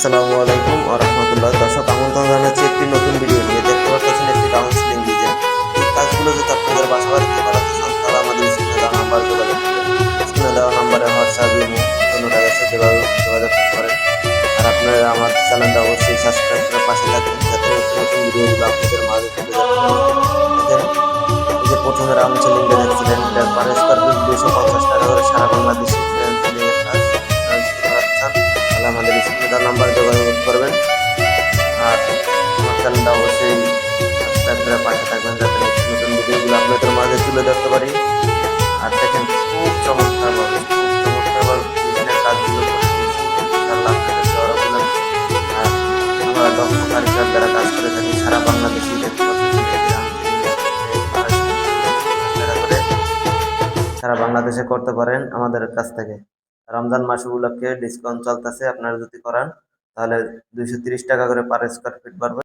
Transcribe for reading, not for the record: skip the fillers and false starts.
আসসালামু আলাইকুম ওয়া রাহমাতুল্লাহ। দর্শক আমন্ত্রণ জানাচ্ছি একটি নতুন ভিডিও নিয়ে। দেখতে পাচ্ছেন একটি কাউন্সিলিং ডিজাইন। এই কাজগুলো যদি আপনাদের বাসা বাড়িতে করাতে চান তাহলে আমাদের স্ক্রিনে দেওয়া নাম্বার যোগাযোগ করবেন। স্ক্রিনে দেওয়া নাম্বারে হোয়াটসঅ্যাপ, ইমো, অন্যটা গেছে যেভাবে যোগাযোগ করতে পারেন। আর আপনারা আমার চ্যানেলটা অবশ্যই সাবস্ক্রাইব করে পাশে থাকবেন যাতে নিত্য নতুন ভিডিওগুলো আপনাদের মাঝে তুলে ধরতে পারি। দেখেন এই যে প্রথমে রাউন্ড সিলিংটা দেখছিলেন, এটার পার স্কোয়ার ফিট 250 টাকা করে সারা বাংলাদেশে সিলিং এর কাজ। আপনারা যদি করাতে চান তাহলে আমাদের স্ক্রিনে দেওয়া নাম্বারে যোগাযোগ করবেন। আর আমার চ্যানেলটা অবশ্যই সাবস্ক্রাইব করে পাশে থাকবেন যাতে নতুন নতুন ভিডিওগুলো আপনাদের মাঝে তুলে ধরতে পারি। আর দেখেন খুব চমৎকারভাবে ডিজাইনের কাজগুলো করে দিয়েছি। ইনশাআল্লাহ আপনাদেরকে আরো বললাম। আর আমরা দক্ষ কারিগর দ্বারা কাজ করে থাকি সারা বাংলাদেশে। দেখতে পাচ্ছেন এই যে টাকা করে সারা বাংলাদেশে করতে পারেন আমাদের কাছ থেকে। রমজান মাস উপলক্ষে ডিসকাউন্ট চলতেছে, আপনারা যদি করান তাহলে 230 টাকা করে পার স্কোয়ার ফিট পারবেন।